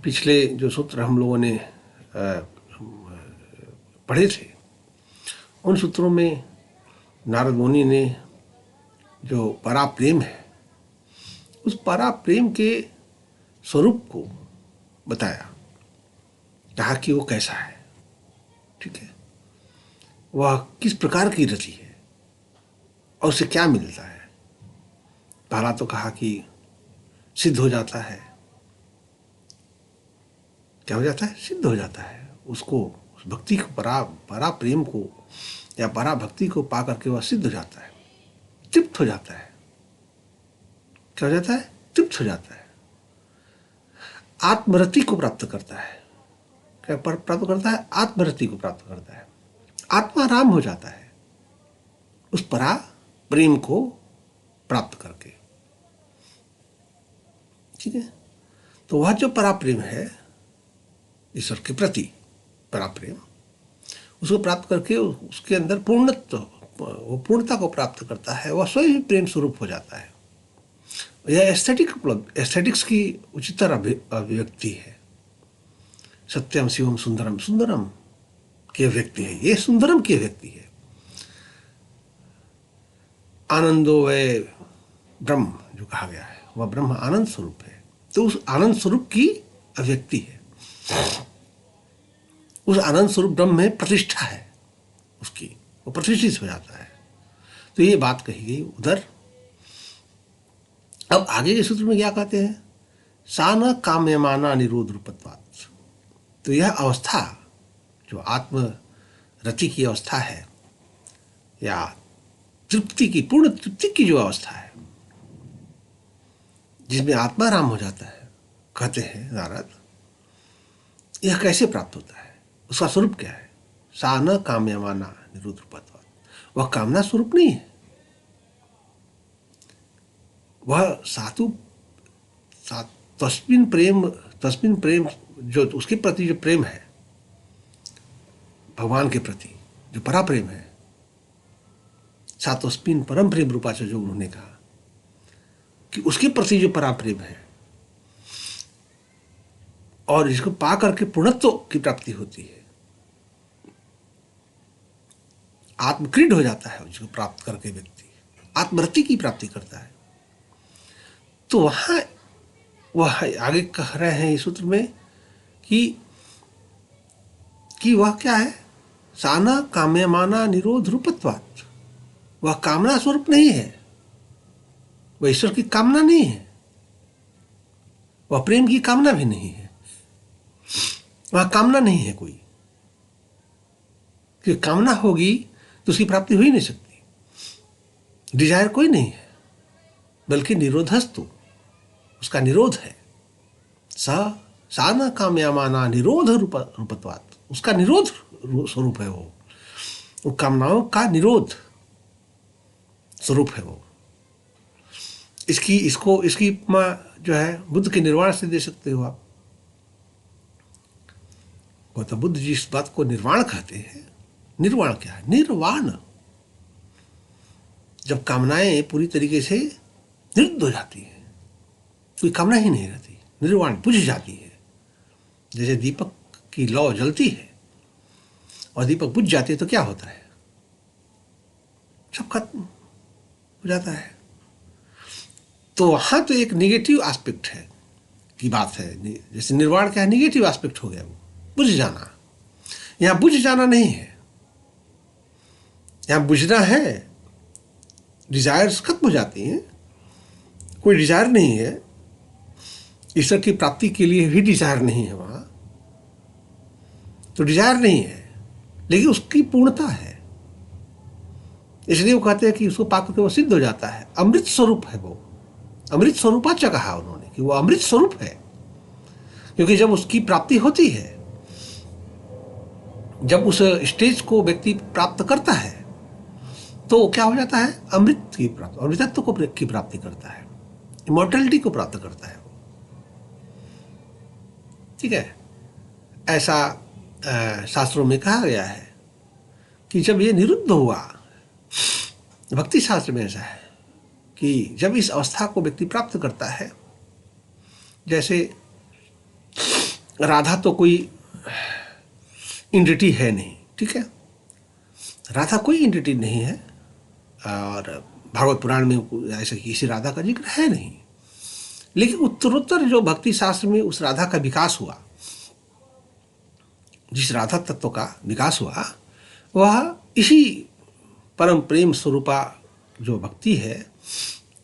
पिछले जो सूत्र हम लोगों ने पढ़े थे, उन सूत्रों में नारद मुनि ने जो परा प्रेम है, उस परा प्रेम के स्वरूप को बताया, कहा कि वो कैसा है, ठीक है, वह किस प्रकार की रति है और उसे क्या मिलता है। पहला तो कहा कि सिद्ध हो जाता है, क्या हो जाता है, सिद्ध हो जाता है, उसको उस भक्ति को परा प्रेम को या परा भक्ति को पा करके वह सिद्ध हो जाता है, तृप्त हो जाता है। क्या हो जाता है, तृप्त हो जाता है, आत्मरति को प्राप्त करता है। क्या प्राप्त करता है, आत्मरति को प्राप्त करता है, आत्मा राम हो जाता है उस परा प्रेम को प्राप्त करके, ठीक है। तो वह जो परा प्रेम है ईश्वर के प्रति परा प्रेम, उसको प्राप्त करके उसके अंदर वो पूर्णता को प्राप्त करता है, वह स्वयं प्रेम स्वरूप हो जाता है। यह एस्थेटिक्स की उच्चतर अभिव्यक्ति है। सत्यम शिवम सुंदरम, सुंदरम की अभिव्यक्ति है, ये सुंदरम की अभिव्यक्ति है। आनंदो वै ब्रह्म जो कहा गया है, वह ब्रह्म आनंद स्वरूप है, तो उस आनंद स्वरूप की अभिव्यक्ति है। उस आनंद स्वरूप ब्रह्म में प्रतिष्ठा है उसकी, वो प्रतिष्ठित हो जाता है। तो ये बात कही गई उधर। अब आगे के सूत्र में क्या कहते हैं, सा न काम्यमाना निरोध रूपत्वात्। तो यह अवस्था जो आत्म रति की अवस्था है या तृप्ति की, पूर्ण तृप्ति की जो अवस्था है जिसमें आत्मा राम हो जाता है, कहते हैं नारद, यह कैसे प्राप्त होता है, उसका स्वरूप क्या है। सा न काम्यमाना निरोध रूपत्वात्, वह कामना स्वरूप नहीं है, वह तस्मिन प्रेम जो उसके प्रति जो प्रेम है, भगवान के प्रति जो परा प्रेम है, सातस्मिन परम प्रेम रूपा से जो उन्होंने कहा कि उसके प्रति जो परा प्रेम है और इसको पा करके पूर्णत्व की प्राप्ति होती है, आत्मक्रीड हो जाता है, उसको प्राप्त करके व्यक्ति आत्मरति की प्राप्ति करता है। तो वह आगे कह रहे हैं इस सूत्र में कि वह क्या है, साना काम्यमाना निरोध रूपत्वात्, वह कामना स्वरूप नहीं है, वह ईश्वर की कामना नहीं है, वह प्रेम की कामना भी नहीं है, वह कामना नहीं है कोई, क्योंकि कामना होगी तो उसकी प्राप्ति हो ही नहीं सकती। डिजायर कोई नहीं है, बल्कि निरोधस्तु, उसका निरोध है। सा न काम्यमाना निरोध रूपत्वात्, उसका निरोध स्वरूप है वो कामनाओं का निरोध स्वरूप है वो। इसकी उपमा जो है बुद्ध के निर्वाण से दे सकते हो आप। गौतम बुद्ध जी इस बात को निर्वाण कहते हैं। निर्वाण क्या है, निर्वाण, जब कामनाएं पूरी तरीके से निरुद्ध हो जाती है, कोई कामना ही नहीं रहती, निर्वाण, बुझ जाती है। जैसे दीपक की लौ जलती है और दीपक बुझ जाती है तो क्या होता है, सब खत्म हो जाता है। तो वहां तो एक निगेटिव एस्पेक्ट है की बात है, जैसे निर्वाण क्या है, निगेटिव एस्पेक्ट हो गया, वो बुझ जाना। यहां बुझ जाना नहीं है, यहां बुझना है, डिजायर्स खत्म हो जाती हैं, कोई डिजायर नहीं है, ईश्वर की प्राप्ति के लिए भी डिजायर नहीं है वहां, तो डिजायर नहीं है, लेकिन उसकी पूर्णता है। इसलिए वो कहते हैं कि उसको पाकर के वो सिद्ध हो जाता है, अमृत स्वरूप है वो। अमृत स्वरूपाच कहा उन्होंने कि वो अमृत स्वरूप है, क्योंकि जब उसकी प्राप्ति होती है, जब उस स्टेज को व्यक्ति प्राप्त करता है तो क्या हो जाता है, अमृत की प्राप्ति, अमृतत्व की प्राप्ति करता है, इमॉर्टलिटी को प्राप्त करता है, ठीक है। ऐसा शास्त्रों में कहा गया है कि जब ये निरुद्ध हुआ, भक्ति शास्त्र में ऐसा है कि जब इस अवस्था को व्यक्ति प्राप्त करता है, जैसे राधा तो कोई एंटिटी है नहीं, ठीक है, राधा कोई एंटिटी नहीं है, और भागवत पुराण में ऐसे किसी राधा का जिक्र है नहीं। लेकिन उत्तरोत्तर जो भक्ति शास्त्र में उस राधा का विकास हुआ, जिस राधा तत्व का विकास हुआ, वह इसी परम प्रेम स्वरूपा जो भक्ति है,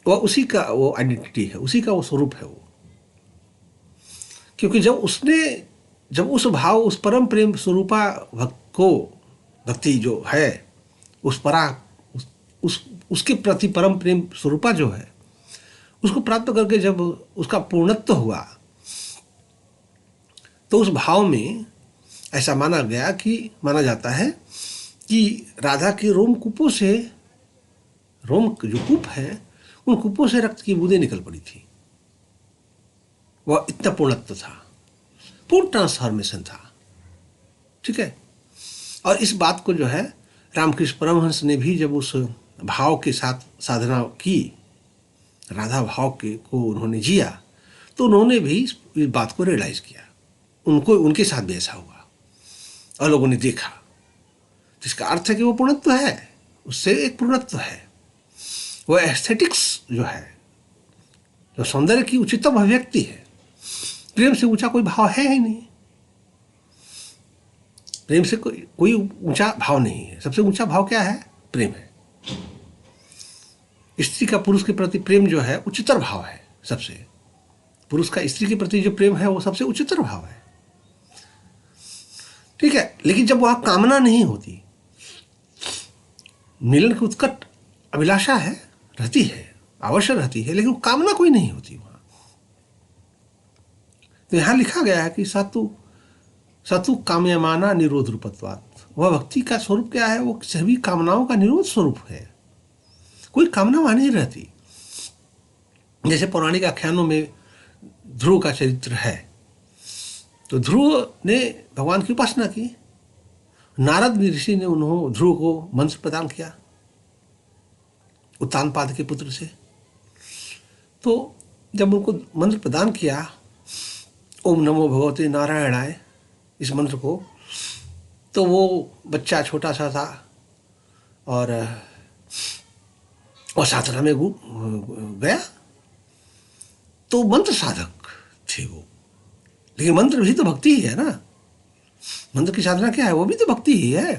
वह उसी का वो आइडेंटिटी है, उसी का वो स्वरूप है वो। क्योंकि जब उस भाव, उस परम प्रेम स्वरूपा भक्ति जो है, उसके प्रति परम प्रेम स्वरूपा जो है, उसको प्राप्त करके जब उसका पूर्णत्व हुआ, तो उस भाव में ऐसा माना जाता है कि राधा के रोमकूपों से, रोम जो कूप है, उन कूपों से रक्त की बूंदें निकल पड़ी थी। वह इतना पूर्णत्व था, पूर्ण ट्रांसफॉर्मेशन था, ठीक है। और इस बात को जो है रामकृष्ण परमहंस ने भी जब उस भाव के साथ साधना की, राधा भाव को उन्होंने जिया, तो उन्होंने भी इस बात को रियलाइज किया। उनके साथ भी ऐसा हुआ और लोगों ने देखा, जिसका अर्थ है कि वो पूर्णत्व है, उससे एक पूर्णत्व है। वो एस्थेटिक्स जो है, जो सौंदर्य की उच्चतम अभिव्यक्ति है, प्रेम से ऊंचा कोई भाव है ही नहीं। प्रेम से कोई ऊंचा भाव नहीं है। सबसे ऊंचा भाव क्या है? प्रेम है। स्त्री का पुरुष के प्रति प्रेम जो है उच्चतर भाव है। सबसे पुरुष का स्त्री के प्रति जो प्रेम है वो सबसे उच्चतर भाव है, ठीक है। लेकिन जब वहां कामना नहीं होती, मिलन की उत्कट अभिलाषा है, रहती है, अवश्य रहती है, लेकिन कामना कोई नहीं होती वहां। तो यहां लिखा गया है कि सतु काम्यमाना निरोध रूपत्वात्। वह भक्ति का स्वरूप क्या है? वो सभी कामनाओं का निरोध स्वरूप है। कोई कामना वहां नहीं रहती। जैसे पौराणिक आख्यानों में ध्रुव का चरित्र है, तो ध्रुव ने भगवान की उपासना की। नारद ऋषि ने ध्रुव को मंत्र प्रदान किया उत्तानपाद के पुत्र से। तो जब उनको मंत्र प्रदान किया, ओम नमो भगवते नारायणाय, इस मंत्र को, तो वो बच्चा छोटा सा था और साधना में गया। तो मंत्र साधक थे वो, लेकिन मंत्र भी तो भक्ति ही है ना। मंत्र की साधना क्या है? वो भी तो भक्ति ही है,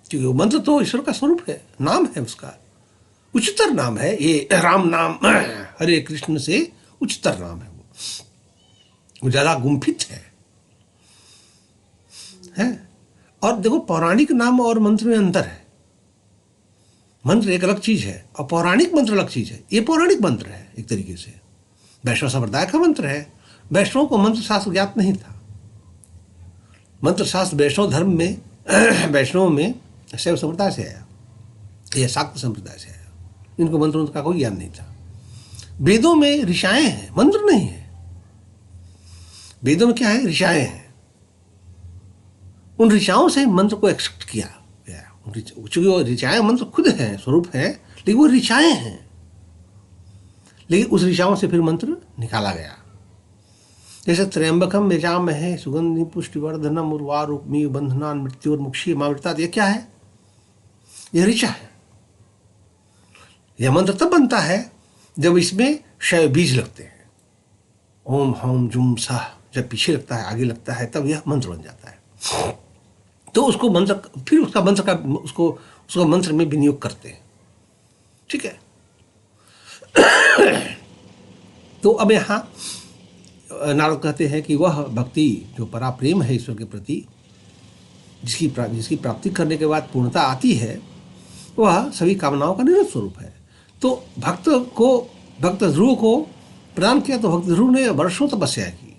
क्योंकि वो मंत्र तो ईश्वर का स्वरूप है, नाम है उसका, उच्चतर नाम है। ये राम नाम हरे कृष्ण से उच्चतर नाम है, वो ज्यादा गुम्फित है। और देखो, पौराणिक नाम और मंत्र में अंतर है। मंत्र एक अलग चीज है और पौराणिक मंत्र अलग चीज है। ये पौराणिक मंत्र है एक तरीके से, वैष्णव संप्रदाय का मंत्र है। वैष्णव को मंत्र शास्त्र ज्ञात नहीं था। मंत्र शास्त्र वैष्णव धर्म में, वैष्णव में शैव संप्रदाय से आया या शाक्त संप्रदाय से आया। इनको मंत्रों का कोई ज्ञान नहीं था। वेदों में ऋचाएं हैं, मंत्र नहीं है। वेदों में क्या है? ऋचाएं हैं। उन ऋचाओं से मंत्र को एक्सेप्ट किया गया। चूंकि वो ऋचाएं मंत्र खुद हैं, स्वरूप है, लेकिन वो ऋचाएं हैं। लेकिन उस ऋचाओं से फिर मंत्र निकाला गया। जैसे त्र्यंबकम यजामहे सुगंधि पुष्टिवर्धनम उर्वारुकमिव बंधनान मृत्युर्मुक्षी मामृतात्। ये क्या है? यह ऋचा है। यह मंत्र तब बनता है जब इसमें शय बीज लगते हैं। ओम हम जुम सह जब पीछे लगता है, आगे लगता है, तब यह मंत्र बन जाता है। तो उसको मंत्र, फिर उसको मंत्र में विनियोग करते हैं, ठीक है। तो अब यहाँ नारद कहते हैं कि वह भक्ति जो परा प्रेम है ईश्वर के प्रति, जिसकी प्राप्ति करने के बाद पूर्णता आती है, वह सभी कामनाओं का निरोध स्वरूप है। तो भक्त ध्रुव को प्रदान किया। तो भक्त ध्रुव ने वर्षों तपस्या की,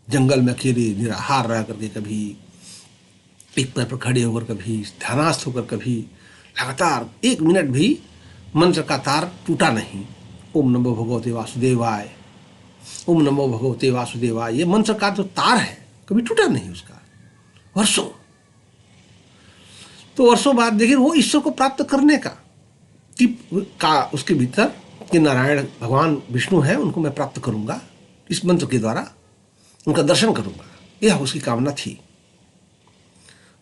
जंगल में अकेले निराहार रह करके, कभी एक पैर पर खड़े होकर, कभी ध्यानास्थ होकर, कभी लगातार 1 मिनट भी मंत्र का तार टूटा नहीं। ओम नमो भगवते वासुदेवाय, ओम नमो भगवते वासुदेवाय, ये मंत्र का जो तार है कभी टूटा नहीं उसका, वर्षों। तो वर्षों बाद देखिए वो ईश्वर को प्राप्त करने का उसके भीतर कि नारायण भगवान विष्णु है, उनको मैं प्राप्त करूंगा इस मंत्र के द्वारा, उनका दर्शन करूंगा, यह उसकी कामना थी।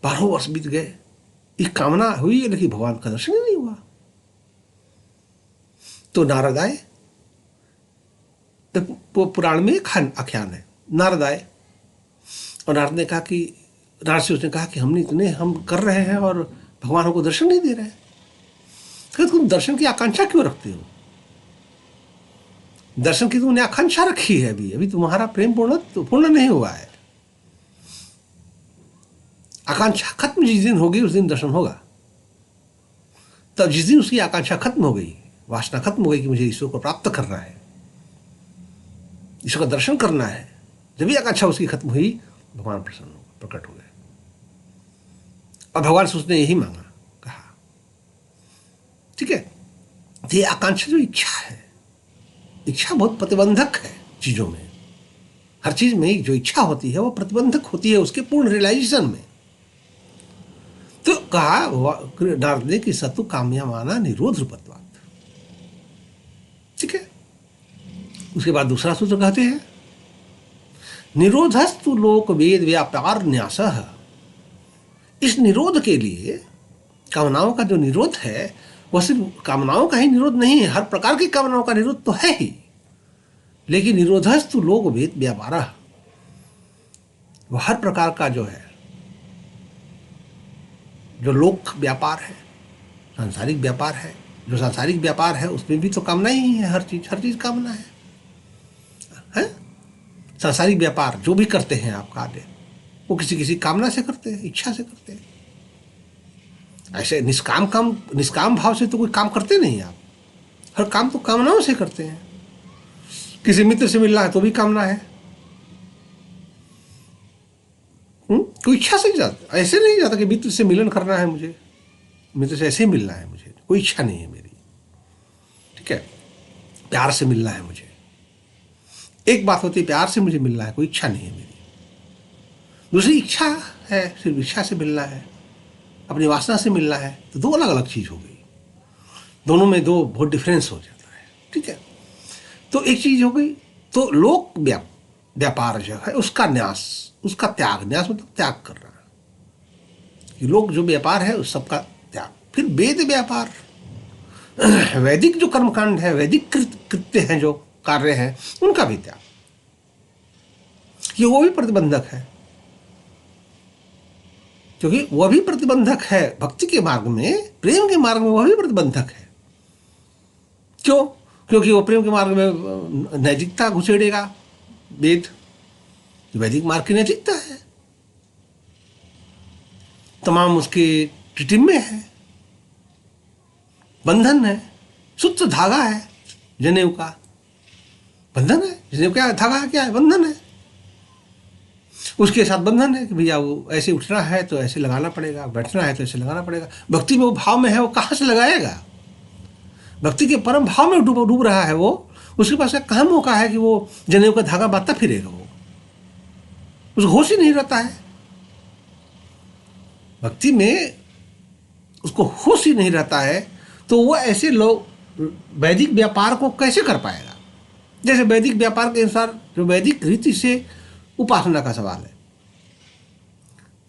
12 वर्ष बीत गए, एक कामना हुई लेकिन भगवान का दर्शन ही नहीं हुआ। तो नारद आए, तो पुराण में एक आख्यान है, नारद आए और नारद ने कहा कि नारद से उसने कहा कि हमने इतने हम कर रहे हैं और भगवान हमको दर्शन नहीं दे रहे हैं। कहते तुम दर्शन की आकांक्षा क्यों रखते हो? दर्शन की तुमने आकांक्षा रखी है, अभी तुम्हारा प्रेम पूर्ण नहीं हुआ है। आकांक्षा खत्म जिस दिन होगी उस दिन दर्शन होगा। तब जिस दिन उसकी आकांक्षा खत्म हो गई, वासना खत्म हो गई कि मुझे ईश्वर को प्राप्त करना है, ईश्वर का दर्शन करना है, जब भी आकांक्षा उसकी खत्म हुई, भगवान प्रकट हो गए। और भगवान से उसने यही मांगा, कहा ठीक है, तो ये आकांक्षा जो इच्छा है, इच्छा बहुत प्रतिबंधक है चीजों में। हर चीज में जो इच्छा होती है वो प्रतिबंधक होती है उसके पूर्ण रियलाइजेशन में। तो कहा नारद ने कि सतु काम्यमाना निरोध रूपत्वात्। ठीक है, उसके बाद दूसरा सूत्र कहते हैं निरोधस्तु लोक वेद व्यापार न्यासः। इस निरोध के लिए, कामनाओं का जो निरोध है वह सिर्फ कामनाओं का ही निरोध नहीं है, हर प्रकार की कामनाओं का निरोध तो है ही, लेकिन निरोधस्तु लोक वेद व्यापारः, वह हर प्रकार का जो है, जो लोक व्यापार है, सांसारिक व्यापार है, जो सांसारिक व्यापार है उसमें भी तो कामना ही है, हर चीज कामना है? सांसारिक व्यापार जो भी करते हैं आप कार्य, वो किसी कामना से करते हैं, इच्छा से करते हैं। ऐसे निष्काम भाव से तो कोई काम करते नहीं आप। हर काम तो कामनाओं से करते हैं। किसी मित्र से मिलना है तो भी कामना है, कोई इच्छा से जाता, ऐसे नहीं जाता कि मित्र से मिलन करना है मुझे, मित्र से ऐसे ही मिलना है मुझे, कोई इच्छा नहीं है मेरी। ठीक है, प्यार से मिलना है मुझे, एक बात होती है प्यार से मुझे मिलना है, कोई इच्छा नहीं है मेरी। दूसरी इच्छा है, सिर्फ इच्छा से मिलना है, अपनी वासना से मिलना है, तो दो अलग अलग चीज हो गई। दोनों में दो बहुत डिफरेंस हो जाता है। ठीक है, तो एक चीज हो गई, तो लोक व्यापार जो है उसका न्यास, उसका त्याग, न्यास मतलब त्याग करना, कि लोग जो व्यापार है उस सबका त्याग। फिर वेद व्यापार, वैदिक जो कर्मकांड है, वैदिक कृत्य हैं, जो कार्य हैं, उनका भी त्याग, कि वो भी प्रतिबंधक है, क्योंकि वह भी प्रतिबंधक है भक्ति के मार्ग में, प्रेम के मार्ग में वह भी प्रतिबंधक है। क्यों? क्योंकि वो प्रेम के मार्ग में नैतिकता घुसेड़ेगा वेद, वैदिक मार्ग की नैतिकता है, तमाम उसके टिटिम्मे है, बंधन है, सूत्र धागा है, जनेऊ का बंधन है। जनेऊ क्या धागा है, क्या है? बंधन है। उसके साथ बंधन है कि भैया वो ऐसे उठना है तो ऐसे लगाना पड़ेगा, बैठना है तो ऐसे लगाना पड़ेगा। भक्ति में वो भाव में है, वो कहाँ से लगाएगा? भक्ति के परम भाव में डूब रहा है वो, उसके पास कहाँ मौका है कि वो जनेऊ का धागा बांधता फिरेगा? वो उसको होश ही नहीं रहता है। भक्ति में उसको होश ही नहीं रहता है, तो वो ऐसे लोग वैदिक व्यापार को कैसे कर पाएगा? जैसे वैदिक व्यापार के अनुसार, जो वैदिक रीति से उपासना का सवाल है,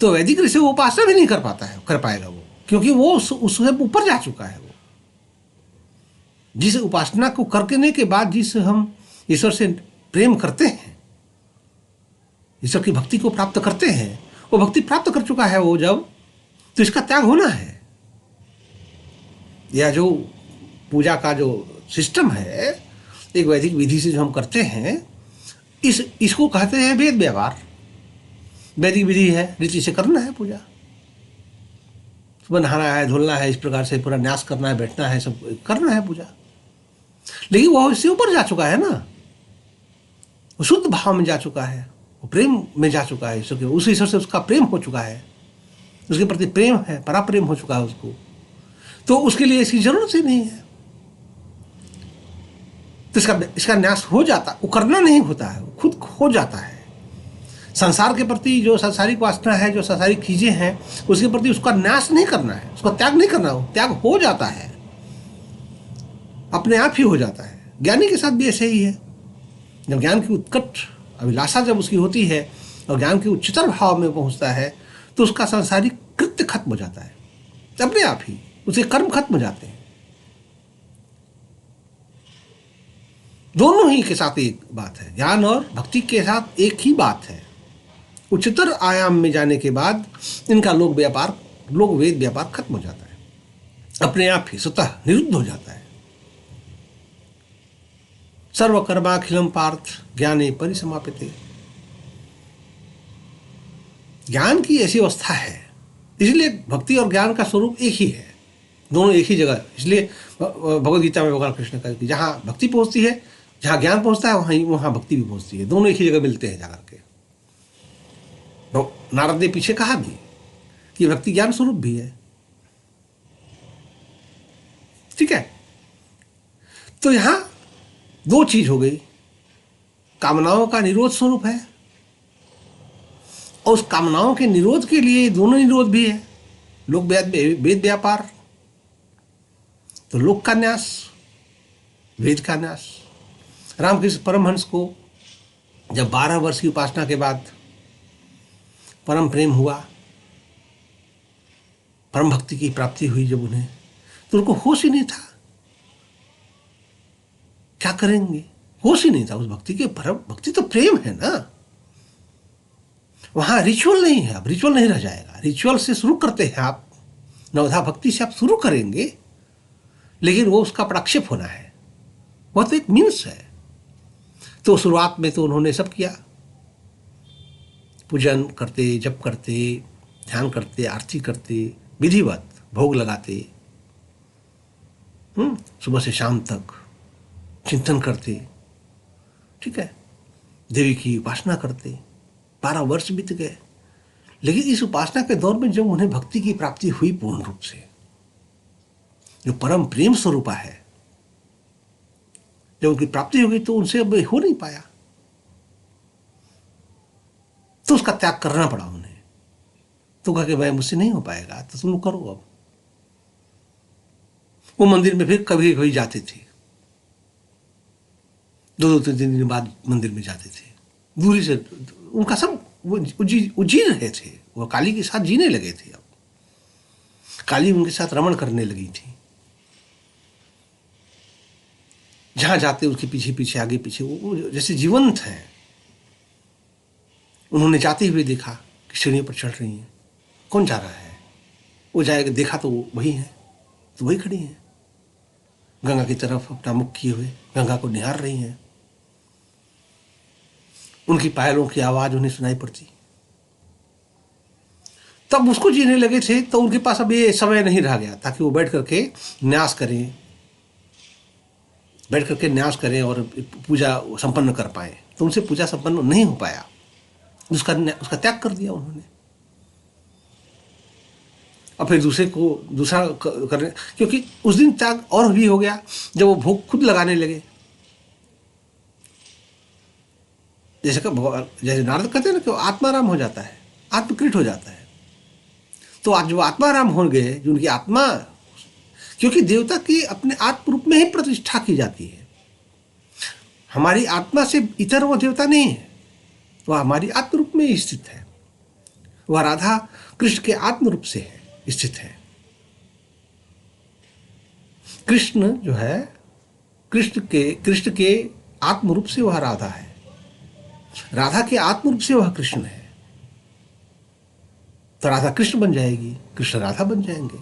तो वैदिक रीति से वो उपासना भी नहीं कर पाएगा वो, क्योंकि वो उससे ऊपर जा चुका है। वो जिस उपासना को करने के बाद जिस हम ईश्वर से प्रेम करते हैं, ईश्वर की भक्ति को प्राप्त करते हैं, वो भक्ति प्राप्त कर चुका है वो जब, तो इसका त्याग होना है। या जो पूजा का जो सिस्टम है, एक वैदिक विधि से जो हम करते हैं, इसको कहते हैं वेद व्यवहार। वैदिक विधि है, रीति से करना है पूजा, नहाना है, धुलना है, इस प्रकार से पूरा न्यास करना है, बैठना है, सब करना है पूजा। लेकिन वो इससे ऊपर जा चुका है ना, वो शुद्ध भाव में जा चुका है, वो प्रेम में जा चुका है, उस ईश्वर से उसका प्रेम हो चुका है, उसके प्रति प्रेम है, परा प्रेम हो चुका है उसको, तो उसके लिए इसकी जरूरत ही नहीं है। तो इसका न्यास हो जाता, वो करना नहीं होता है, वो खुद हो जाता है। संसार के प्रति जो सांसारिक वासना है, जो सांसारिक चीजें हैं, उसके प्रति उसका न्यास नहीं करना है, उसका त्याग नहीं करना, हो त्याग हो जाता है, अपने आप ही हो जाता है। ज्ञानी के साथ भी ऐसे ही है। जब ज्ञान की उत्कट अभिलाषा जब उसकी होती है और ज्ञान के उच्चतर भाव में पहुंचता है तो उसका सांसारिक कृत्य खत्म हो जाता है अपने आप ही, उसके कर्म खत्म हो जाते हैं। दोनों ही के साथ एक बात है, ज्ञान और भक्ति के साथ एक ही बात है। उच्चतर आयाम में जाने के बाद इनका लोक वेद व्यापार खत्म हो जाता है, अपने आप ही स्वतः निरुद्ध हो जाता है। सर्वकर्माखिलम पार्थ ज्ञाने परिसमाप्यते। ज्ञान की ऐसी अवस्था है, इसलिए भक्ति और ज्ञान का स्वरूप एक ही है, दोनों एक ही जगह। इसलिए भगवद गीता में भगवान कृष्ण कहते हैं जहां भक्ति पहुंचती है, जहां ज्ञान पहुंचता है वहां भक्ति भी पहुंचती है, दोनों एक ही जगह मिलते हैं जाकर के। नारद ने पीछे कहा भी कि भक्ति ज्ञान स्वरूप भी है। ठीक है, तो यहां दो चीज हो गई, कामनाओं का निरोध स्वरूप है और उस कामनाओं के निरोध के लिए दोनों निरोध भी है, लोक वेद व्यापार, तो लोक का न्यास, वेद का न्यास। रामकृष्ण परमहंस को जब 12 वर्ष की उपासना के बाद परम प्रेम हुआ, परम भक्ति की प्राप्ति हुई जब उन्हें, तो उनको होश ही नहीं था क्या करेंगे, होश ही नहीं था उस भक्ति के। परम भक्ति तो प्रेम है ना, वहां रिचुअल नहीं है, अब रिचुअल नहीं रह जाएगा। रिचुअल से शुरू करते हैं आप, नवधा भक्ति से आप शुरू करेंगे, लेकिन वो उसका प्रक्षेप होना है, वह तो एक मीन्स है। तो शुरुआत में तो उन्होंने सब किया, पूजन करते, जप करते, ध्यान करते, आरती करते, विधिवत भोग लगाते, सुबह से शाम तक चिंतन करते, ठीक है, देवी की उपासना करते। 12 वर्ष बीत गए, लेकिन इस उपासना के दौर में जब उन्हें भक्ति की प्राप्ति हुई पूर्ण रूप से, जो परम प्रेम स्वरूपा है, जब उनकी प्राप्ति हो गई तो उनसे अब हो नहीं पाया, तो उसका त्याग करना पड़ा उन्हें। तो कहा कि भाई मुझसे नहीं हो पाएगा, तो तुम करो। अब वो मंदिर में फिर कभी कभी जाते थे, 2-3 दिन बाद मंदिर में जाते थे, दूरी से। उनका सब वो जी रहे थे, वो काली के साथ जीने लगे थे। अब काली उनके साथ रमण करने लगी थी, जहां जाते उसके पीछे पीछे, आगे पीछे, वो जैसे जीवंत है। उन्होंने जाते हुए देखा कि सीढ़ियों पर चढ़ रही हैं, कौन जा रहा है, वो जाएगा, देखा तो वही है, तो वही खड़ी हैं, गंगा की तरफ अपना मुख किए हुए गंगा को निहार रही हैं। उनकी पायलों की आवाज उन्हें सुनाई पड़ती। तब उसको जीने लगे थे, तो उनके पास अब ये समय नहीं रह गया ताकि वो बैठ करके न्यास करें और पूजा संपन्न कर पाए। तो उनसे पूजा संपन्न नहीं हो पाया, उसका त्याग कर दिया उन्होंने। और फिर दूसरा करने, क्योंकि उस दिन त्याग और भी हो गया जब वो भोग खुद लगाने लगे। जैसे नारद कहते हैं ना कि आत्माराम हो जाता है, आत्मकृत हो जाता है। तो आज जो आत्माराम हो गए, जो उनकी आत्मा, क्योंकि देवता की अपने आत्म रूप में ही प्रतिष्ठा की जाती है। हमारी आत्मा से इतर वो देवता नहीं है, वह हमारी आत्म रूप में ही स्थित है। वह राधा कृष्ण के आत्म रूप से है स्थित है। कृष्ण जो है, कृष्ण के आत्म रूप से वह राधा है, राधा के आत्म रूप से वह कृष्ण है। तो राधा कृष्ण बन जाएगी, कृष्ण राधा बन जाएंगे,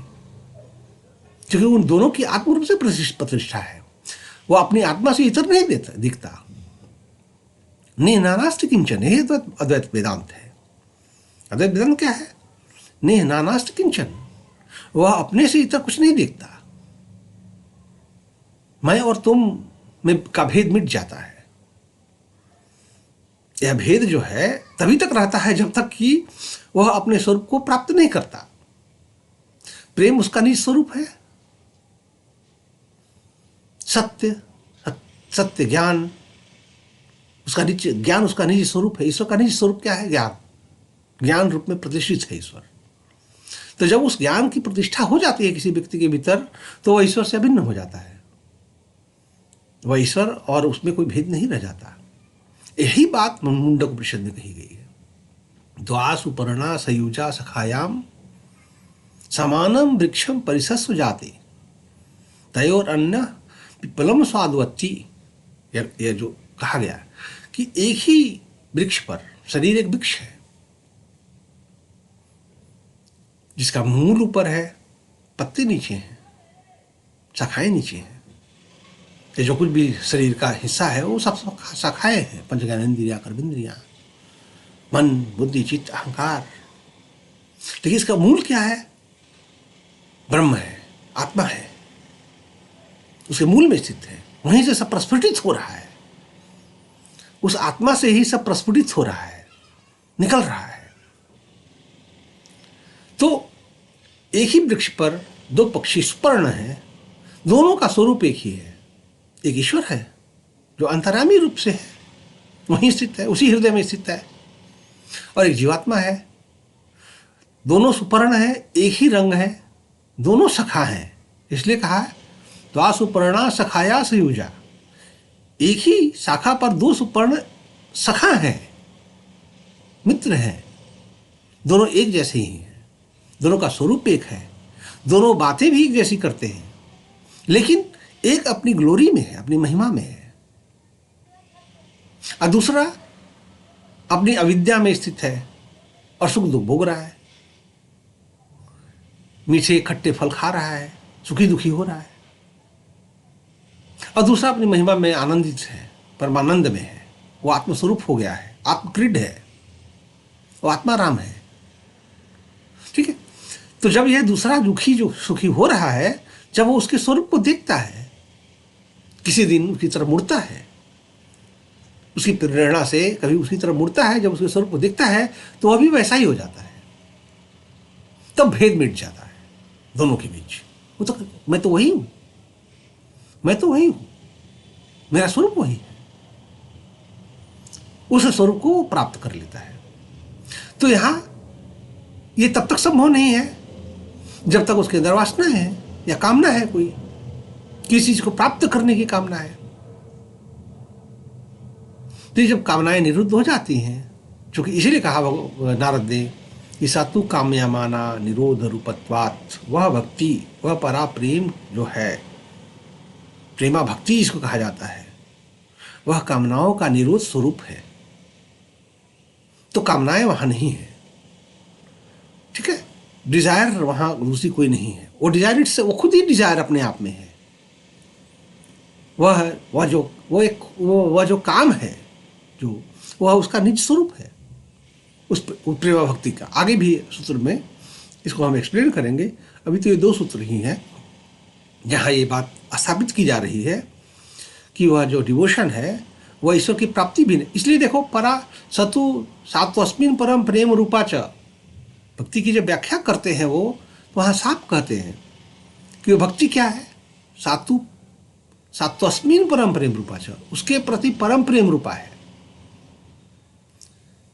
क्योंकि उन दोनों की आत्म रूप से प्रतिष्ठा है। वो अपनी आत्मा से इतर नहीं दिखता। नेह नानास्ति किंचन, यही अद्वैत वेदांत है। अद्वैत वेदांत क्या है? नेह नानास्ति किंचन, वह अपने से इतर कुछ नहीं देखता। मैं और तुम में का भेद मिट जाता है। यह भेद जो है तभी तक रहता है जब तक कि वह अपने स्वरूप को प्राप्त नहीं करता। प्रेम उसका निज स्वरूप है, सत्य ज्ञान उसका निजी स्वरूप है। ईश्वर का निजी स्वरूप क्या है? ज्ञान रूप में प्रतिष्ठित है ईश्वर। तो जब उस ज्ञान की प्रतिष्ठा हो जाती है किसी व्यक्ति के भीतर, तो वह ईश्वर से अभिन्न हो जाता है। वह ईश्वर और उसमें कोई भेद नहीं रह जाता। यही बात मुंडक उपनिषद में कही गई है। द्वा सुपर्णा सयुजा सखायाम समानम वृक्षम परिसस्व जाते तयोर अन्न पिप्पलम स्वादवती। यह जो कहा गया कि एक ही वृक्ष पर, शरीर एक वृक्ष है जिसका मूल ऊपर है, पत्ते नीचे हैं, शाखाएं नीचे हैं। ये जो कुछ भी शरीर का हिस्सा है वो सब शाखाएं हैं, पंच ज्ञानेंद्रिया, कर्मेंद्रिया, मन, बुद्धि, चित्त, अहंकार। लेकिन इसका मूल क्या है? ब्रह्म है, आत्मा है, उसके मूल में स्थित है। वहीं से सब प्रस्फुटित हो रहा है, उस आत्मा से ही सब प्रस्फुटित हो रहा है, निकल रहा है। तो एक ही वृक्ष पर दो पक्षी सुपर्ण हैं, दोनों का स्वरूप एक ही है। एक ईश्वर है जो अंतर्यामी रूप से है, वहीं स्थित है, उसी हृदय में स्थित है, और एक जीवात्मा है। दोनों सुपर्ण है, एक ही रंग है, दोनों सखा हैं। इसलिए कहा है द्वा सुपर्णा सखाया सयुजा। एक ही शाखा पर दो सुपर्ण सखा हैं, मित्र हैं, दोनों एक जैसे ही हैं, दोनों का स्वरूप एक है, दोनों बातें भी एक जैसी करते हैं, लेकिन एक अपनी ग्लोरी में है, अपनी महिमा में है, और दूसरा अपनी अविद्या में स्थित है और सुख दुख भोग रहा है, मीठे खट्टे फल खा रहा है, सुखी दुखी हो रहा है। और दूसरा अपनी महिमा में आनंदित है, परमानंद में है, वो आत्मस्वरूप हो गया है, आत्मक्रीड है, वो आत्मा राम है। ठीक है। तो जब यह दूसरा दुखी जो सुखी हो रहा है, जब वो उसके स्वरूप को देखता है, किसी दिन उसकी तरफ मुड़ता है, उसकी प्रेरणा से कभी उसकी तरफ मुड़ता है, जब उसके स्वरूप को देखता है तो अभी वैसा ही हो जाता है। तब भेद मिट जाता है दोनों के बीच। वो तो मैं तो वही हूं, मैं तो वही हूं, मेरा स्वरूप वही है। उस स्वरूप को वो प्राप्त कर लेता है। तो यहां ये तब तक संभव नहीं है जब तक उसके अंदर वासना है या कामना है, कोई किसी चीज को प्राप्त करने की कामना है। तो जब कामनाएं निरुद्ध हो जाती हैं, क्योंकि इसीलिए कहा नारद ने कि सातु काम्यमाना निरोध रूपत्वात्, वह भक्ति, वह परा प्रेम जो है, प्रेमा भक्ति इसको कहा जाता है, वह कामनाओं का निरोध स्वरूप है। तो कामनाएं वहां नहीं है, ठीक है, डिजायर वहां दूसरी कोई नहीं है। वो डिजायर से, वो खुद ही डिजायर अपने आप में है। वह जो काम है, जो वह उसका निज स्वरूप है, उस प्रेमा भक्ति का। आगे भी सूत्र में इसको हम एक्सप्लेन करेंगे। अभी तो ये दो सूत्र ही हैं जहाँ ये बात स्थापित की जा रही है कि वह जो डिवोशन है वह ईश्वर की प्राप्ति भी नहीं। इसलिए देखो, परा सतु सात्वस्मिन परम प्रेम रूपा च, भक्ति की जब व्याख्या करते हैं वो, तो वहाँ साफ कहते हैं कि वो भक्ति क्या है, सात्वस्मिन परम प्रेम रूपा च, उसके प्रति परम प्रेम रूपा है।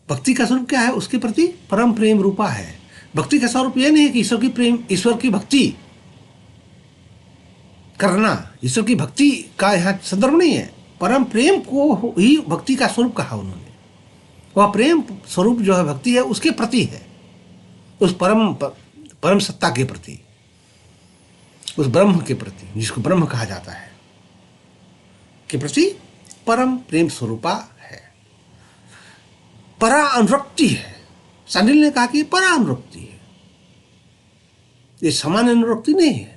भक्ति का स्वरूप क्या है? उसके प्रति परम प्रेम रूपा है। भक्ति का स्वरूप यह नहीं है कि ईश्वर की भक्ति करना, ईश्वर की भक्ति का यहाँ संदर्भ नहीं है। परम प्रेम को ही भक्ति का स्वरूप कहा उन्होंने। वह प्रेम स्वरूप जो है भक्ति है, उसके प्रति है, उस परम सत्ता के प्रति, उस ब्रह्म के प्रति, जिसको ब्रह्म कहा जाता है, के प्रति परम प्रेम स्वरूपा है। परा अनुरक्ति है। सांडिल्य ने कहा कि परा अनुरक्ति है, ये सामान्य अनुरक्ति नहीं है।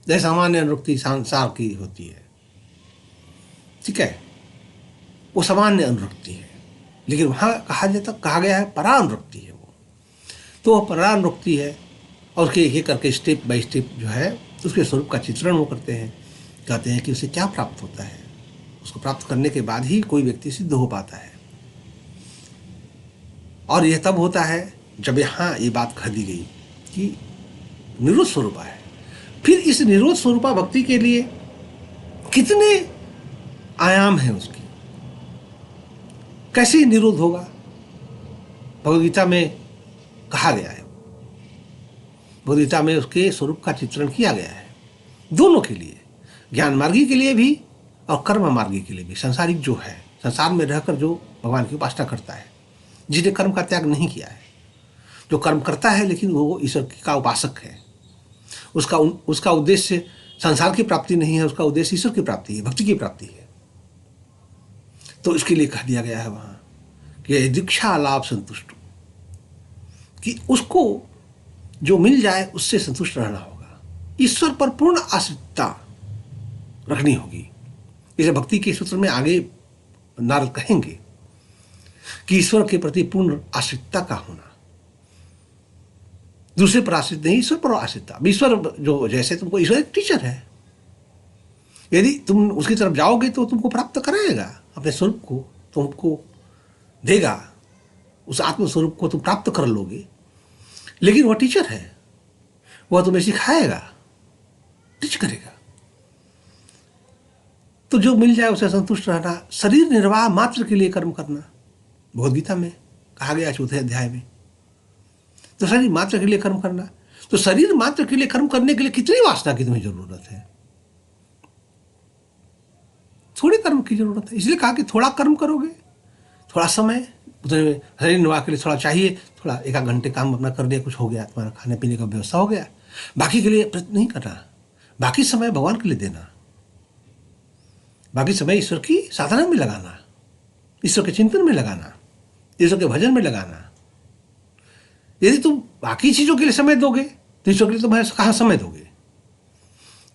जैसे सामान्य अनुरक्ति संसार की होती है, ठीक है, वो सामान्य अनुरक्ति है, लेकिन वहां कहा गया है परा अनुरक्ति है वो। तो वह परा अनुरक्ति है, और उसके एक करके स्टेप बाय स्टेप जो है उसके स्वरूप का चित्रण वो करते हैं। कहते हैं कि उसे क्या प्राप्त होता है, उसको प्राप्त करने के बाद ही कोई व्यक्ति सिद्ध हो पाता है। और यह तब होता है जब यहाँ ये बात कह दी गई कि निरोध स्वरूपा है। फिर इस निरोध स्वरूपा भक्ति के लिए कितने आयाम हैं उसकी, कैसे निरोध होगा, भगवद्गीता में कहा गया है। भगवद्गीता में उसके स्वरूप का चित्रण किया गया है, दोनों के लिए, ज्ञान मार्गी के लिए भी और कर्म मार्गी के लिए भी। संसारिक जो है, संसार में रहकर जो भगवान की उपासना करता है, जिन्हें कर्म का त्याग नहीं किया है। जो कर्म करता है लेकिन वो ईश्वर का उपासक है, उसका उद्देश्य संसार की प्राप्ति नहीं है, उसका उद्देश्य ईश्वर की प्राप्ति है, भक्ति की प्राप्ति है। तो इसके लिए कह दिया गया है वहां कि दीक्षा लाभ संतुष्ट, कि उसको जो मिल जाए उससे संतुष्ट रहना होगा, ईश्वर पर पूर्ण आश्रितता रखनी होगी। इसे भक्ति के सूत्र में आगे नारद कहेंगे कि ईश्वर के प्रति पूर्ण आश्रितता का होना, दूसरे पर आश्रित नहीं, ईश्वर पर आश्रितता। ईश्वर जो जैसे तुमको, ईश्वर एक टीचर है, यदि तुम उसकी तरफ जाओगे तो तुमको प्राप्त कराएगा, अपने स्वरूप को तुमको देगा, उस आत्मस्वरूप को तुम प्राप्त कर लोगे। लेकिन वह टीचर है, वह तुम्हें सिखाएगा, टीच करेगा। तो जो मिल जाए उसे संतुष्ट रहना, शरीर निर्वाह मात्र के लिए कर्म करना, भगवद गीता में कहा गया 4थे अध्याय में। तो शरीर मात्र के लिए कर्म करना, तो शरीर मात्र के लिए कर्म करने के लिए कितनी वासना की तुम्हें जरूरत है? थोड़े कर्म की जरूरत है। इसलिए कहा कि थोड़ा कर्म करोगे, थोड़ा समय शरीर निर्वाह के लिए थोड़ा चाहिए, थोड़ा 1 घंटे काम अपना कर लिया, कुछ हो गया, तुम्हारा खाने पीने का व्यवस्था हो गया, बाकी के लिए प्रयत्न नहीं करना। बाकी समय भगवान के लिए देना, बाकी समय ईश्वर की साधना में लगाना, ईश्वर के चिंतन में लगाना, ईश्वर के भजन में लगाना। यदि तुम बाकी चीजों के लिए समय दोगे तो ईश्वर के लिए तुम्हें कहाँ समय दोगे?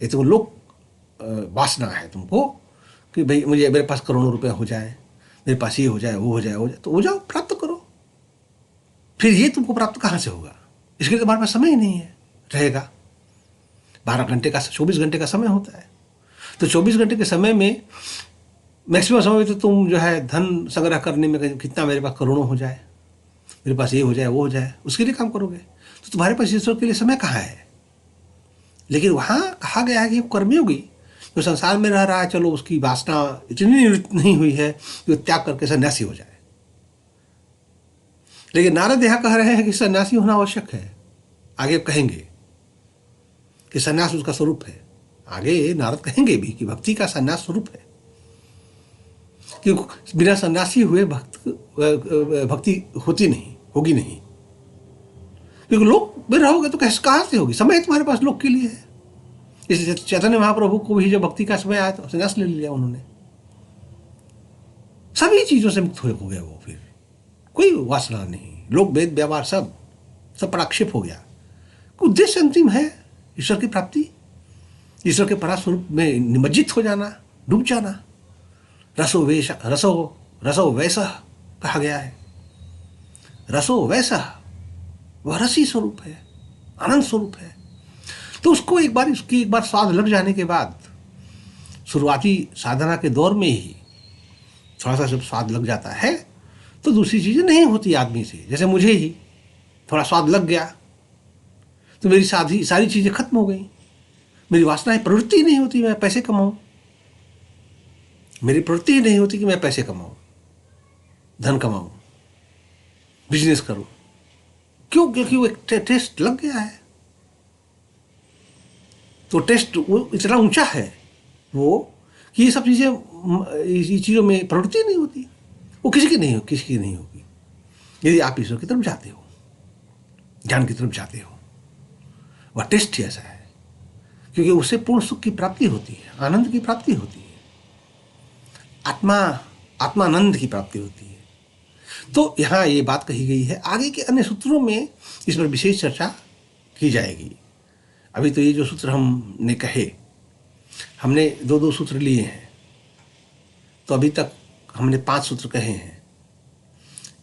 ये तो लोग वासना है तुमको कि भाई मुझे, मेरे पास करोड़ों रुपया हो जाए, मेरे पास ये हो जाए, वो हो जाए, तो हो जाओ, प्राप्त करो। फिर ये तुमको प्राप्त कहाँ से होगा? इसके लिए तुम्हारे पास समय ही नहीं है, रहेगा। 12 घंटे का, 24 घंटे का समय होता है, तो 24 घंटे के समय में मैक्सिमम समय में तो तुम जो है धन संग्रह करने में, कितना मेरे पास करोड़ों हो जाए, मेरे पास ये हो जाए, वो हो जाए, उसके लिए काम करोगे। तो तुम्हारे पास ईश्वर के लिए समय कहाँ है? लेकिन वहाँ कहा गया है कि वो कर्मयोगी जो संसार में रह रहा है, चलो उसकी वासना इतनी नहीं हुई है कि वो त्याग करके सन्यासी हो जाए। लेकिन नारद यहाँ कह रहे हैं कि सन्यासी होना आवश्यक है। आगे कहेंगे कि सन्यास उसका स्वरूप है। आगे नारद कहेंगे भी कि भक्ति का सन्यास स्वरूप है, कि बिना सन्यासी हुए भक्ति होती नहीं, होगी नहीं। क्योंकि लोक में रहोगे तो कैसे, कहाँ से होगी? समय तुम्हारे पास लोक के लिए है। इस चैतन्य महाप्रभु को भी जब भक्ति का समय आया तो संन्यास ले लिया उन्होंने, सभी चीजों से मुक्त हो गया वो। फिर कोई वासना नहीं, लोक वेद व्यवहार सब पराक्षेप हो गया। उद्देश्य अंतिम है ईश्वर की प्राप्ति, ईश्वर के परास्वरूप में निमज्जित हो जाना, डूब जाना। रसो वैसा कहा गया है। रसो वैसा, वह रसी स्वरूप है, आनंद स्वरूप है। तो उसको एक बार स्वाद लग जाने के बाद, शुरुआती साधना के दौर में ही थोड़ा सा जब स्वाद लग जाता है तो दूसरी चीजें नहीं होती आदमी से। जैसे मुझे ही थोड़ा स्वाद लग गया तो मेरी सारी चीजें खत्म हो गई, मेरी वासनाएं, प्रवृत्ति नहीं होती मैं पैसे कमाऊं, मेरी प्रवृत्ति ही नहीं होती कि मैं पैसे कमाऊं, धन कमाऊं, बिजनेस करूं। क्यों? क्योंकि वो एक टेस्ट लग गया है। तो टेस्ट वो इतना ऊंचा है वो कि ये सब चीज़ों में प्रवृत्ति नहीं होती, वो किसी की नहीं होगी। यदि आप ईश्वर की तरफ जाते हो, ज्ञान की तरफ जाते हो, वह टेस्ट ही ऐसा है, क्योंकि उससे पूर्ण सुख की प्राप्ति होती है, आनंद की प्राप्ति होती है, आत्मानंद की प्राप्ति होती है। तो यहाँ ये बात कही गई है। आगे के अन्य सूत्रों में इस पर विशेष चर्चा की जाएगी। अभी तो ये जो सूत्र हमने कहे, हमने 2 सूत्र लिए हैं, तो अभी तक हमने 5 सूत्र कहे हैं।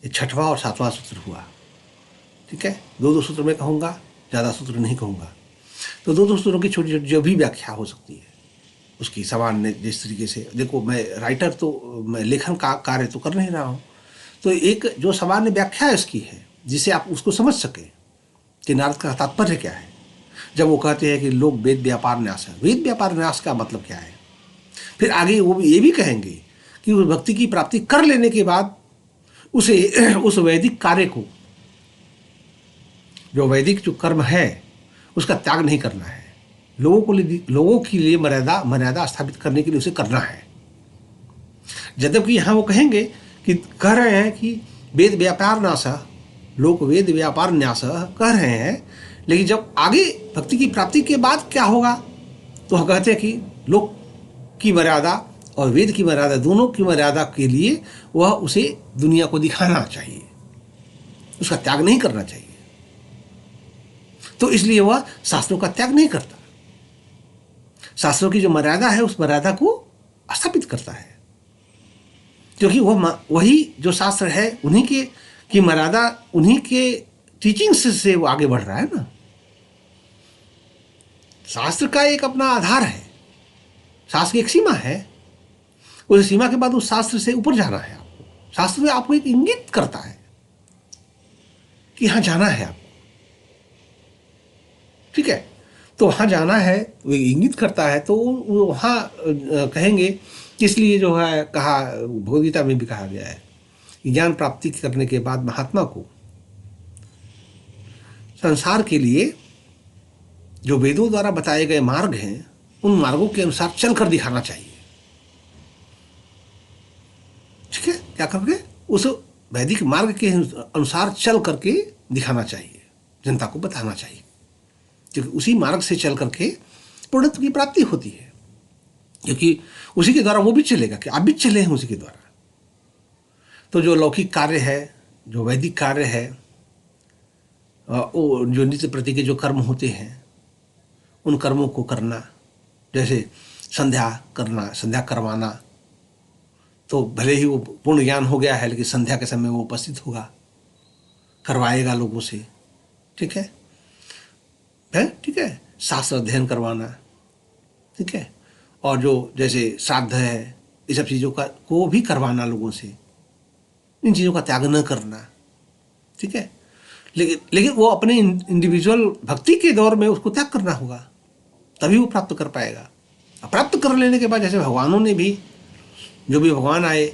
ये 6वां और 7वां सूत्र हुआ, ठीक है। 2 सूत्र में कहूँगा, ज़्यादा सूत्र नहीं कहूँगा। तो 2 सूत्रों की छोटी छोटी जो भी व्याख्या हो सकती है उसकी सामान्य जिस तरीके से, देखो मैं राइटर तो मैं लेखन का कार्य तो कर नहीं रहा हूँ, तो एक जो सामान्य व्याख्या इसकी है जिसे आप उसको समझ सकें कि नारद का तात्पर्य क्या है। जब वो कहते हैं कि लोग वेद व्यापार न्यास है, वेद व्यापार न्यास का मतलब क्या है? फिर आगे वो ये भी कहेंगे कि उस भक्ति की प्राप्ति कर लेने के बाद उसे उस वैदिक कार्य को, जो वैदिक जो कर्म है उसका त्याग नहीं करना है, लोगों के लिए मर्यादा स्थापित करने के लिए उसे करना है। जबकि यहाँ वो कहेंगे कि कह रहे हैं कि वेद व्यापार नाशः, लोक वेद व्यापार न्यासः कह रहे हैं, लेकिन जब आगे भक्ति की प्राप्ति के बाद क्या होगा, तो हम कहते हैं कि लोक की मर्यादा और वेद की मर्यादा, दोनों की मर्यादा के लिए वह उसे दुनिया को दिखाना चाहिए, उसका त्याग नहीं करना चाहिए। तो इसलिए वह शास्त्रों का त्याग नहीं करता, शास्त्रों की जो मर्यादा है उस मर्यादा को स्थापित करता है, क्योंकि वही जो शास्त्र है उन्हीं के की मर्यादा, उन्हीं के टीचिंग्स से वो आगे बढ़ रहा है ना। शास्त्र का एक अपना आधार है, शास्त्र की एक सीमा है, उस सीमा के बाद उस शास्त्र से ऊपर जाना है आपको। शास्त्र में आपको एक इंगित करता है कि यहां जाना है आपको, ठीक है, तो वहां जाना है, वो इंगित करता है, तो वहां कहेंगे, इसलिए जो है कहा, भगवद गीता में भी कहा गया है कि ज्ञान प्राप्ति करने के बाद महात्मा को संसार के लिए जो वेदों द्वारा बताए गए मार्ग हैं उन मार्गों के अनुसार चलकर दिखाना चाहिए, ठीक है, क्या करके उस वैदिक मार्ग के अनुसार चल करके दिखाना चाहिए, जनता को बताना चाहिए, क्योंकि उसी मार्ग से चल करके पूर्णत्व की प्राप्ति होती है, क्योंकि उसी के द्वारा वो भी चलेगा कि आप भी चले हैं उसी के द्वारा। तो जो लौकिक कार्य है, जो वैदिक कार्य है, वो जो नित्य प्रति के जो कर्म होते हैं उन कर्मों को करना, जैसे संध्या करना, संध्या करवाना, तो भले ही वो पूर्ण ज्ञान हो गया है लेकिन संध्या के समय वो उपस्थित होगा, करवाएगा लोगों से, ठीक है, ठीक है, शास्त्र अध्ययन करवाना, ठीक है, और जो जैसे श्राद्ध है, ये सब चीज़ों का को भी करवाना लोगों से, इन चीज़ों का त्याग न करना, ठीक है, लेकिन वो अपने इंडिविजुअल भक्ति के दौर में उसको त्याग करना होगा, तभी वो प्राप्त कर पाएगा। प्राप्त कर लेने के बाद, जैसे भगवानों ने भी, जो भी भगवान आए,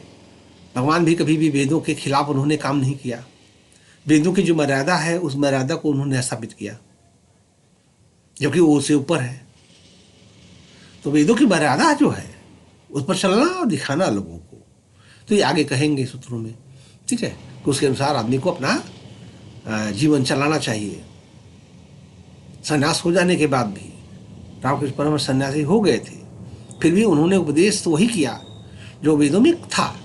भगवान भी कभी भी वेदों के खिलाफ उन्होंने काम नहीं किया, वेदों की जो मर्यादा है उस मर्यादा को उन्होंने स्थापित किया, जबकि वो उससे ऊपर है। तो वेदों की मर्यादा जो है उस पर चलना और दिखाना लोगों को, तो ये आगे कहेंगे सूत्रों में, ठीक है, कि उसके अनुसार आदमी को अपना जीवन चलाना चाहिए। संन्यास हो जाने के बाद भी रामकृष्ण परमहंस सन्यासी हो गए थे, फिर भी उन्होंने उपदेश तो वही किया जो वेदों में था,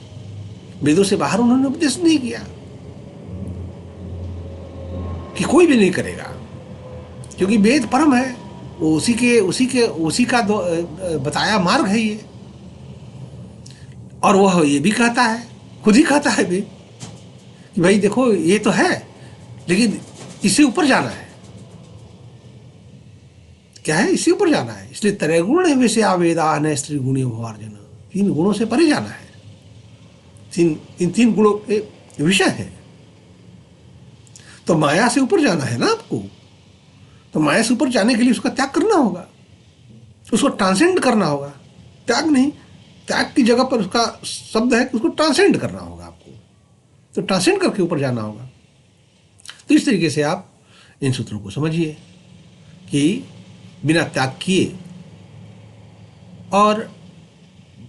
वेदों से बाहर उन्होंने उपदेश नहीं किया, कि कोई भी नहीं करेगा, क्योंकि वेद परम है, वो उसी का बताया मार्ग है ये। और वह ये भी कहता है, खुद ही कहता है भी, कि भाई देखो ये तो है लेकिन इससे ऊपर जाना है। क्या है? इससे ऊपर जाना है, इसलिए त्रैगुण है वैसे आवेदान है स्त्री गुणी भवार्जन, 3 गुणों से परे जाना है, इन 3 गुणों के विषय है। तो माया से ऊपर जाना है ना आपको, तो माया से ऊपर जाने के लिए उसका त्याग करना होगा, उसको ट्रांसेंड करना होगा, त्याग नहीं, त्याग की जगह पर उसका शब्द है कि उसको ट्रांसेंड करना होगा आपको, तो ट्रांसेंड करके ऊपर जाना होगा। तो इस तरीके से आप इन सूत्रों को समझिए कि बिना त्याग किए और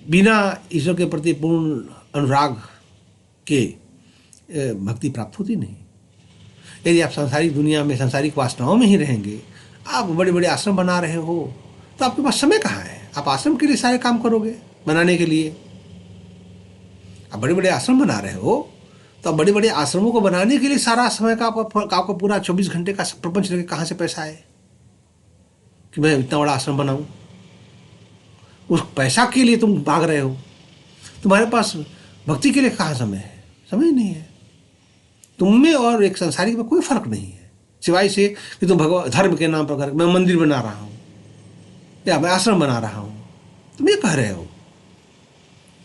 बिना ईश्वर के प्रति पूर्ण अनुराग के भक्ति प्राप्त होती नहीं। यदि आप सांसारिक दुनिया में सांसारिक वासनाओं में ही रहेंगे, आप बड़े बड़े आश्रम बना रहे हो, तो आपके पास समय कहाँ है? आप आश्रम के लिए सारे काम करोगे बनाने के लिए, आप बड़े बड़े आश्रम बना रहे हो, तो बड़े बड़े आश्रमों को बनाने के लिए सारा समय का आपका पूरा 24 घंटे का प्रपंच लेके कहाँ से पैसा आए कि मैं इतना बड़ा आश्रम बनाऊं? उस पैसा के लिए तुम भाग रहे हो, तुम्हारे पास भक्ति के लिए कहाँ समय है? समय नहीं है। तुम में और एक संसारिक में कोई फर्क नहीं है, सिवाय से कि तुम भगवान धर्म के नाम पर मैं मंदिर बना रहा हूँ या मैं आश्रम बना रहा हूँ, तुम ये कह रहे हो,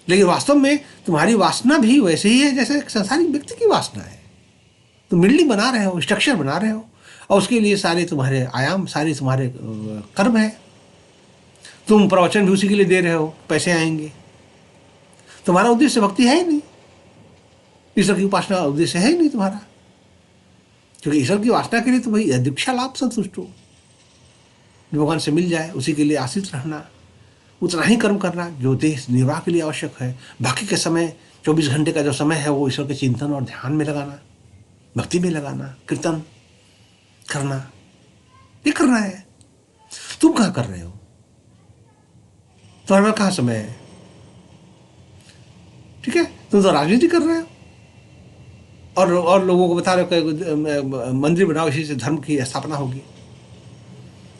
लेकिन वास्तव में तुम्हारी वासना भी वैसे ही है जैसे एक संसारिक व्यक्ति की वासना है। तुम बिल्डिंग बना रहे हो, स्ट्रक्चर बना रहे हो, और उसके लिए सारे तुम्हारे आयाम, सारे तुम्हारे कर्म है। तुम प्रवचन भी उसी के लिए दे रहे हो, पैसे आएंगे। तुम्हारा उद्देश्य भक्ति है ही नहीं, ईश्वर की उपासना उद्देश्य है ही नहीं तुम्हारा, क्योंकि ईश्वर की वासना के लिए तो भाई दीक्षा लाभ संतुष्ट हो, जो भगवान से मिल जाए उसी के लिए आश्रित रहना, उतना ही कर्म करना जो देह निर्वाह के लिए आवश्यक है। बाकी के समय 24 घंटे का जो समय है वो ईश्वर के चिंतन और ध्यान में लगाना, भक्ति में लगाना, कीर्तन करना, ये करना है। तुम कहाँ कर रहे हो? तुम्हारे पास कहाँ समय है? ठीक है, तुम तो राजनीति कर रहे हो और लोगों को बता रहे हो कि मंदिर बनाओ, इसी से धर्म की स्थापना होगी,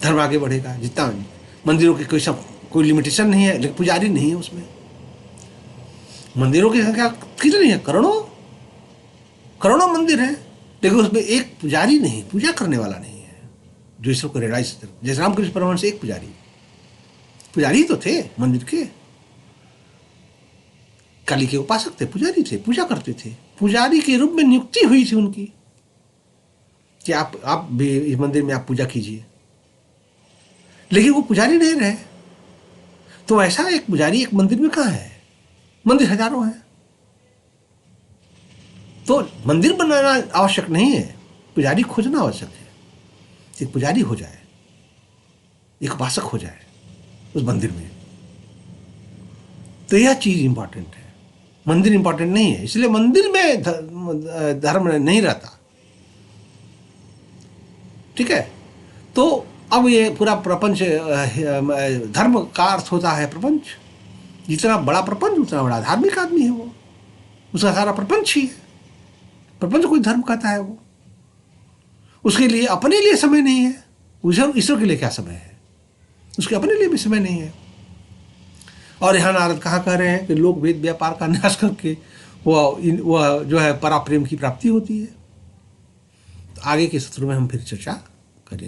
धर्म आगे बढ़ेगा। जितना मंदिरों की कोई लिमिटेशन नहीं है, लेकिन पुजारी नहीं है उसमें। मंदिरों की संख्या कितनी है? करोड़ों मंदिर है, लेकिन उसमें एक पुजारी नहीं, पूजा करने वाला नहीं है जो ईश्वर को रियलाइज करे। जैसे रामकृष्ण परमहंस एक पुजारी तो थे मंदिर के, काली के उपासक थे, पुजारी थे, पूजा करते थे। पुजारी के रूप में नियुक्ति हुई थी उनकी कि आप भी इस मंदिर में आप पूजा कीजिए, लेकिन वो पुजारी नहीं रहे। तो ऐसा एक पुजारी एक मंदिर में कहाँ है? मंदिर हजारों हैं। तो मंदिर बनाना आवश्यक नहीं है, पुजारी खोजना आवश्यक है। एक पुजारी हो जाए, एक उपासक हो जाए उस मंदिर में, तो यह चीज इंपॉर्टेंट है। मंदिर इंपॉर्टेंट नहीं है, इसलिए मंदिर में धर्म नहीं रहता। ठीक है, तो अब ये पूरा प्रपंच, धर्म का अर्थ होता है प्रपंच। जितना बड़ा प्रपंच उतना बड़ा धार्मिक आदमी है वो, उसका सारा प्रपंच ही है। प्रपंच कोई धर्म कहता है वो, उसके लिए अपने लिए समय नहीं है। ईश्वर के लिए क्या समय है? उसके अपने लिए भी समय नहीं है। और यहाँ नारद कहाँ कह रहे हैं कि लोक वेद व्यापार का नाश करके वह जो है पराप्रेम की प्राप्ति होती है। तो आगे के सत्र में हम फिर चर्चा